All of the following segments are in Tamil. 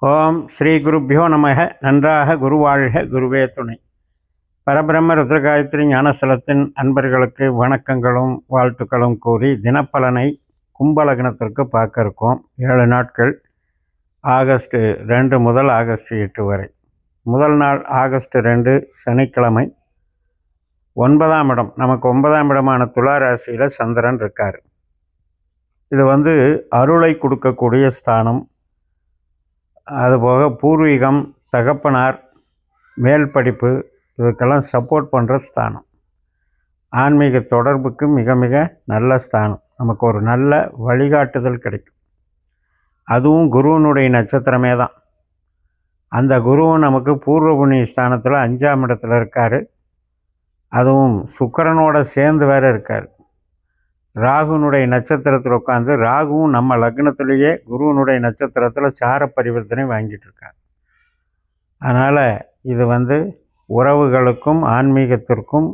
ஓம் ஸ்ரீ குருப்பியோ நமக. நன்றாக குருவாழ்க, குருவே துணை. பரபிரம்ம ருத்ரகாயத்ரி ஞானஸ்தலத்தின் அன்பர்களுக்கு வணக்கங்களும் வாழ்த்துக்களும் கூறி தினப்பலனை கும்பலக்னத்திற்கு பார்க்க இருக்கோம். 7 நாட்கள், ஆகஸ்ட் 2 முதல் ஆகஸ்ட் 8 வரை. முதல் நாள் ஆகஸ்ட் 2 சனிக்கிழமை. 9ஆம் இடம், நமக்கு 9ஆம் இடமான துலா ராசியில் சந்திரன் இருக்கார். இது அருளை கொடுக்கக்கூடிய ஸ்தானம். அதுபோக பூர்வீகம், தகப்பனார், மேல் படிப்பு, இதுக்கெல்லாம் சப்போர்ட் பண்ணுற ஸ்தானம். ஆன்மீக தொடர்புக்கு மிக மிக நல்ல ஸ்தானம். நமக்கு ஒரு நல்ல வழிகாட்டுதல் கிடைக்கும். அதுவும் குருவனுடைய நட்சத்திரமே தான். அந்த குருவும் நமக்கு பூர்வ புண்ணிய ஸ்தானத்தில் 5ஆம் இடத்துல இருக்கார். அதுவும் சுக்கிரனோட சேர்ந்து வேறு இருக்கார். ராகுனுடைய நட்சத்திரத்தில் உட்காந்து, ராகுவும் நம்ம லக்னத்திலேயே குருவனுடைய நட்சத்திரத்தில் சார பரிவர்த்தனை வாங்கிட்டு இருக்கார். அதனால் இது உறவுகளுக்கும் ஆன்மீகத்திற்கும்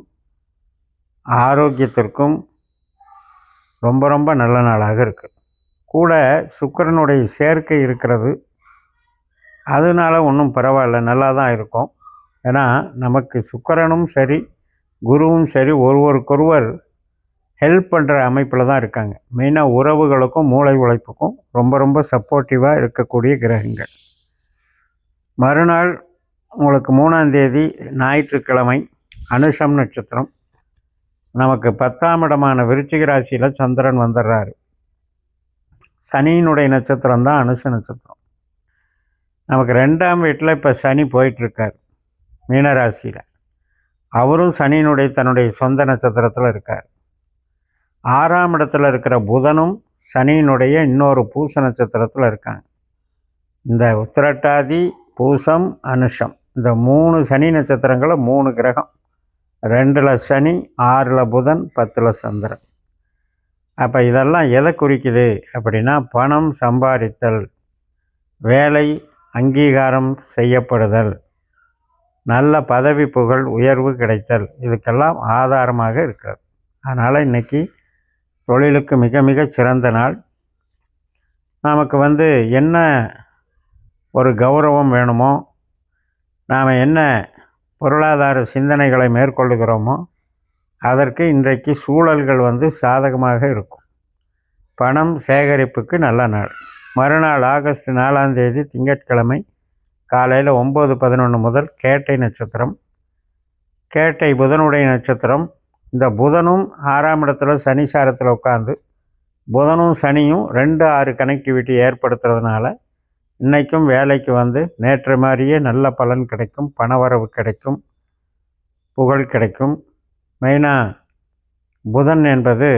ஆரோக்கியத்திற்கும் ரொம்ப ரொம்ப நல்ல நாளாக இருக்குது. கூட சுக்கிரனுடைய சேர்க்கை இருக்கிறது. அதனால ஒன்றும் பரவாயில்ல, நல்லா தான் இருக்கும். ஏன்னா நமக்கு சுக்கிரனும் சரி குருவும் சரி ஒருவருக்கொருவர் ஹெல்ப் பண்ணுற அமைப்பில் தான் இருக்காங்க. மெயினாக உறவுகளுக்கும் மூளை உழைப்புக்கும் ரொம்ப ரொம்ப சப்போர்ட்டிவாக இருக்கக்கூடிய கிரகங்கள். மறுநாள் உங்களுக்கு 3ஆம் தேதி ஞாயிற்றுக்கிழமை, அனுஷம் நட்சத்திரம். நமக்கு 10ஆம் இடமான விருச்சிக ராசியில் சந்திரன் வந்துடுறாரு. சனியினுடைய நட்சத்திரம் தான் அனுஷ நட்சத்திரம். நமக்கு 2ஆம் வீட்டில் இப்போ சனி போயிட்டுருக்கார் மீனராசியில். அவரும் சனியினுடைய தன்னுடைய சொந்த நட்சத்திரத்தில் இருக்கார். 6ஆம் இடத்துல இருக்கிற புதனும் சனியினுடைய இன்னொரு பூச நட்சத்திரத்தில் இருக்காங்க. இந்த உத்திரட்டாதி, பூசம், அனுஷம், இந்த 3 சனி நட்சத்திரங்களில் 3 கிரகம். 2ல் சனி, 6ல் புதன், 10ல் சந்திரன். அப்போ இதெல்லாம் எதை குறிக்குது அப்படின்னா, பணம் சம்பாதித்தல், வேலை அங்கீகாரம் செய்யப்படுதல், நல்ல பதவி புகழ் உயர்வு கிடைத்தல், இதுக்கெல்லாம் ஆதாரமாக இருக்கிறது. அதனால் இன்றைக்கி தொழிலுக்கு மிக மிக சிறந்த நாள். நமக்கு என்ன ஒரு கௌரவம் வேணுமோ, நாம் என்ன பொருளாதார சிந்தனைகளை மேற்கொள்ளுகிறோமோ அதற்கு இன்றைக்கு சூழல்கள் சாதகமாக இருக்கும். பணம் சேகரிப்புக்கு நல்ல நாள். மறுநாள் ஆகஸ்ட் 4ஆம் தேதி திங்கட்கிழமை காலையில் 9:11 முதல் கேட்டை நட்சத்திரம். கேட்டை புதனுடைய நட்சத்திரம். இந்த புதனும் 6ஆம் இடத்துல சனி சாரத்தில் உட்காந்து, புதனும் சனியும் 2-6 கனெக்டிவிட்டி ஏற்படுத்துறதுனால இன்றைக்கும் வேலைக்கு நேற்று மாதிரியே நல்ல பலன் கிடைக்கும், பணவரவு கிடைக்கும், புகழ் கிடைக்கும். மெயினாக புதன் என்பது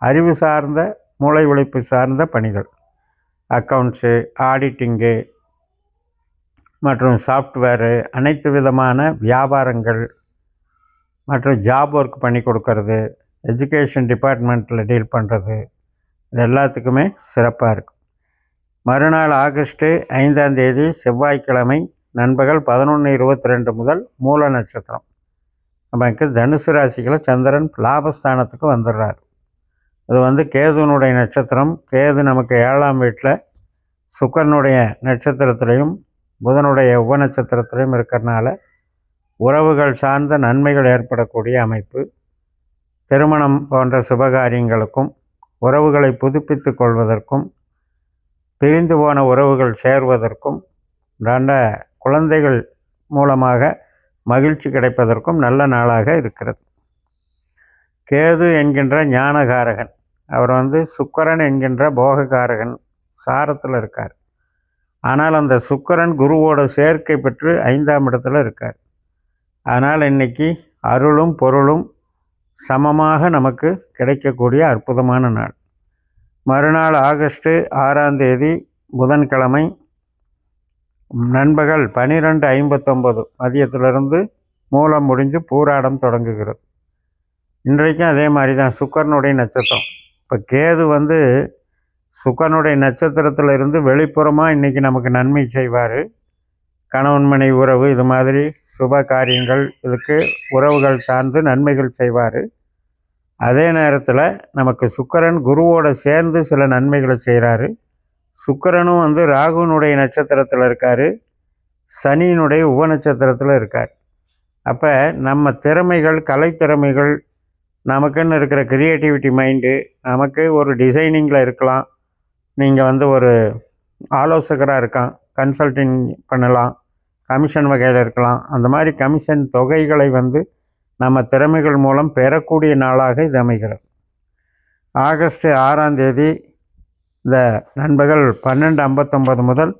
அறிவு சார்ந்த, மூளை உழைப்பு சார்ந்த பணிகள், அக்கௌண்ட்ஸு, ஆடிட்டிங்கு மற்றும் சாஃப்ட்வேரு, அனைத்து விதமான வியாபாரங்கள் மற்றும் ஜாப் ஒர்க் பண்ணி கொடுக்கறது, எஜுகேஷன் டிபார்ட்மெண்ட்டில் டீல் பண்ணுறது, இது எல்லாத்துக்குமே சிறப்பாக இருக்கும். மறுநாள் ஆகஸ்ட்டு 5ஆம் தேதி செவ்வாய்க்கிழமை நண்பகல் 11:22 முதல் மூல நட்சத்திரம். நமக்கு தனுசு ராசியில் சந்திரன் லாபஸ்தானத்துக்கு வந்துடுறார். இது கேதுனுடைய நட்சத்திரம். கேது நமக்கு 7ஆம் வீட்டில் சுக்கிரனுடைய நட்சத்திரத்திலையும் புதனுடைய உப நட்சத்திரத்திலையும் இருக்கிறனால உறவுகள் சார்ந்த நன்மைகள் ஏற்படக்கூடிய அமைப்பு. திருமணம் போன்ற சுபகாரியங்களுக்கும், உறவுகளை புதுப்பித்து கொள்வதற்கும், பிரிந்து போன உறவுகள் சேர்வதற்கும், நல்ல குழந்தைகள் மூலமாக மகிழ்ச்சி கிடைப்பதற்கும் நல்ல நாளாக இருக்கிறது. கேது என்கின்ற ஞானகாரகன், அவர் சுக்கிரன் என்கின்ற போககாரகன் சாரத்தில் இருக்கார். ஆனால் அந்த சுக்கிரன் குருவோட சேர்க்கை பெற்று 5ஆம் இடத்துல இருக்கார். அதனால் இன்றைக்கி அருளும் பொருளும் சமமாக நமக்கு கிடைக்கக்கூடிய அற்புதமான நாள். மறுநாள் ஆகஸ்ட்டு 6ஆம் தேதி புதன்கிழமை நண்பகல் 12:59 மதியத்திலிருந்து மூலம் முடிஞ்சு பூராடம் தொடங்குகிறது. இன்றைக்கும் அதே மாதிரி தான் சுக்கிரனுடைய நட்சத்திரம். இப்போ கேது சுக்கிரனுடைய நட்சத்திரத்தில் இருந்து வெளிப்புறமாக இன்றைக்கி நமக்கு நன்மை செய்வார். கணவன் மனைவி உறவு, இது மாதிரி சுப காரியங்கள், இதுக்கு உறவுகள் சார்ந்து நன்மைகள் செய்வார். அதே நேரத்தில் நமக்கு சுக்கிரன் குருவோடு சேர்ந்து சில நன்மைகளை செய்கிறாரு. சுக்கிரனும் வந்து ராகுனுடைய நட்சத்திரத்தில் இருக்கார், சனியினுடைய உப நட்சத்திரத்தில் இருக்கார். அப்போ நம்ம திறமைகள், கலைத்திறமைகள், நமக்குன்னு இருக்கிற க்ரியேட்டிவிட்டி மைண்டு, நமக்கு ஒரு டிசைனிங்கில் இருக்கலாம், நீங்கள் வந்து ஒரு ஆலோசகராக இருக்கலாம், கன்சல்டிங் பண்ணலாம், கமிஷன் வகையில் இருக்கலாம். அந்த மாதிரி கமிஷன் தொகைகளை வந்து நம்ம திறமைகள் மூலம் பெறக்கூடிய நாளாக இது அமைகிறது. ஆகஸ்ட் 6ஆம் தேதி இந்த நண்பர்கள் 12:59 முதல்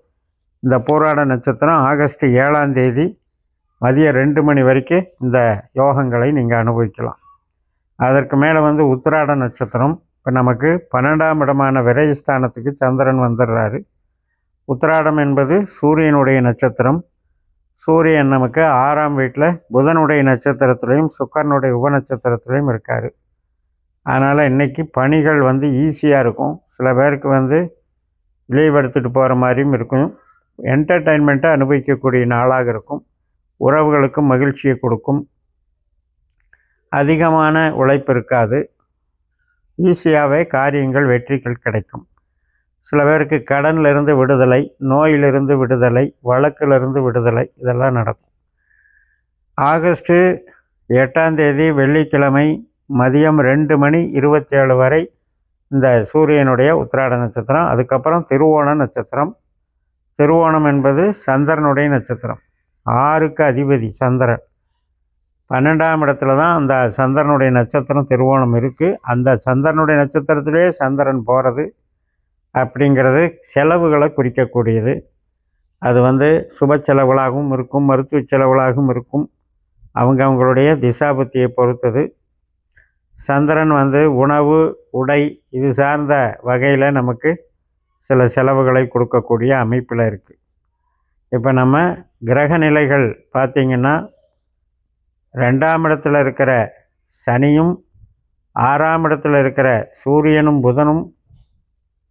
இந்த போராட நட்சத்திரம் ஆகஸ்ட் 7ஆம் தேதி மதியம் 2 மணி வரைக்கும் இந்த யோகங்களை நீங்கள் அனுபவிக்கலாம். அதற்கு மேலே வந்து உத்திராட நட்சத்திரம். இப்போ நமக்கு 12ஆம் இடமான விரயஸ்தானத்துக்கு சந்திரன் வந்துடுறாரு. உத்திராடம் என்பது சூரியனுடைய நட்சத்திரம். சூரியன் நமக்கு 6ஆம் வீட்டில் புதனுடைய நட்சத்திரத்துலேயும் சுக்கிரனுடைய உப நட்சத்திரத்துலேயும் இருக்கார். அதனால் இன்றைக்கி பணிகள் வந்து ஈஸியாக இருக்கும். சில பேருக்கு வந்து லீவ் எடுத்துகிட்டு போகிற மாதிரியும் இருக்கும். என்டர்டெயின்மெண்ட்டை அனுபவிக்கக்கூடிய நாளாக இருக்கும். உறவுகளுக்கு மகிழ்ச்சியை கொடுக்கும். அதிகமான உழைப்பு இருக்காது. ஈஸியாகவே காரியங்கள், வெற்றிகள் கிடைக்கும். சில பேருக்கு கடனிலிருந்து விடுதலை, நோயிலிருந்து விடுதலை, வழக்கிலிருந்து விடுதலை, இதெல்லாம் நடக்கும். ஆகஸ்ட்டு 8ஆம் தேதி வெள்ளிக்கிழமை மதியம் 2 மணி 27 வரை இந்த சூரியனுடைய உத்திராட நட்சத்திரம். அதுக்கப்புறம் திருவோண நட்சத்திரம். திருவோணம் என்பது சந்திரனுடைய நட்சத்திரம். 6க்கு அதிபதி சந்திரன். 12ஆம் இடத்துல தான் அந்த சந்திரனுடைய நட்சத்திரம் திருவோணம் இருக்குது. அந்த சந்திரனுடைய நட்சத்திரத்திலே சந்திரன் போகிறது அப்படிங்கிறது செலவுகளை குறிக்கக்கூடியது. அது வந்து சுப செலவுகளாகவும் இருக்கும், மருத்துவ செலவுகளாகவும் இருக்கும். அவங்களுடைய திசாபுத்தியை பொறுத்தது. சந்திரன் வந்து உணவு, உடை இது சார்ந்த வகையில் நமக்கு சில செலவுகளை கொடுக்கக்கூடிய அமைப்பில் இருக்குது. இப்போ நம்ம கிரக நிலைகள் பார்த்திங்கன்னா 2ஆம் இடத்துல இருக்கிற சனியும் 6ஆம் இடத்துல இருக்கிற சூரியனும் புதனும்,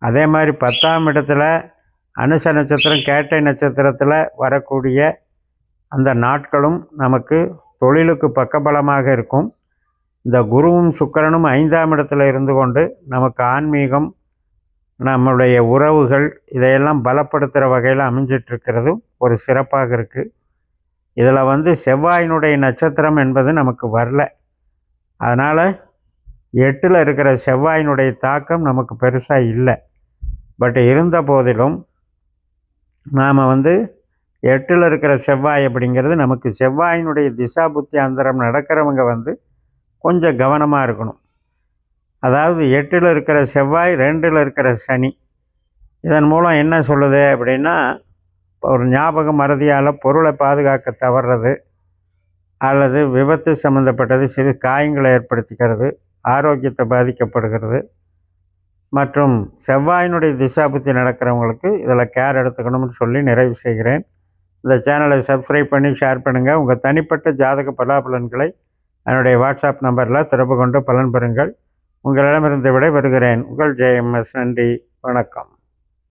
அதே மாதிரி 10ஆம் இடத்துல அனுச நட்சத்திரம், கேட்டை நட்சத்திரத்தில் வரக்கூடிய அந்த நாட்களும் நமக்கு தொழிலுக்கு பக்கபலமாக இருக்கும். இந்த குருவும் சுக்கிரனும் 5ஆம் இடத்துல இருந்து கொண்டு நமக்கு ஆன்மீகம், நம்முடைய உறவுகள் இதையெல்லாம் பலப்படுத்துகிற வகையில் அமைஞ்சிட்ருக்கிறதும் ஒரு சிறப்பாக இருக்குது. இதில் வந்து செவ்வாயினுடைய நட்சத்திரம் என்பது நமக்கு வரல. அதனால் 8ல் இருக்கிற செவ்வாயினுடைய தாக்கம் நமக்கு பெருசாக இல்லை. பட் இருந்த போதிலும் நாம் வந்து 8ல் இருக்கிற செவ்வாய் அப்படிங்கிறது நமக்கு செவ்வாயினுடைய திசா புத்தி அந்தரம் நடக்கிறவங்க வந்து கொஞ்சம் கவனமாக இருக்கணும். அதாவது 8ல் இருக்கிற செவ்வாய் 2ல் இருக்கிற சனி. இதன் மூலம் என்ன சொல்லுது அப்படின்னா, ஒரு ஞாபக மறதியால் பொருளை பாதுகாக்க தவறுறது, அல்லது விபத்து சம்மந்தப்பட்டது சிறு காயங்களை ஏற்படுத்திக்கிறது, ஆரோக்கியத்தை பாதிக்கப்படுகிறது. மற்றும் செவ்வாயினுடைய திசாபுத்தி நடக்கிறவங்களுக்கு இதில் கேர் எடுத்துக்கணும்னு சொல்லி நிறைவு செய்கிறேன். இந்த சேனலை சப்ஸ்கிரைப் பண்ணி ஷேர் பண்ணுங்கள். உங்கள் தனிப்பட்ட ஜாதக பலாபலன்களை என்னுடைய வாட்ஸ்அப் நம்பரில் தொடர்பு கொண்டு பலன் பெறுங்கள். உங்களிடமிருந்து விடை பெறுகிறேன். உங்கள் JMS. நன்றி, வணக்கம்.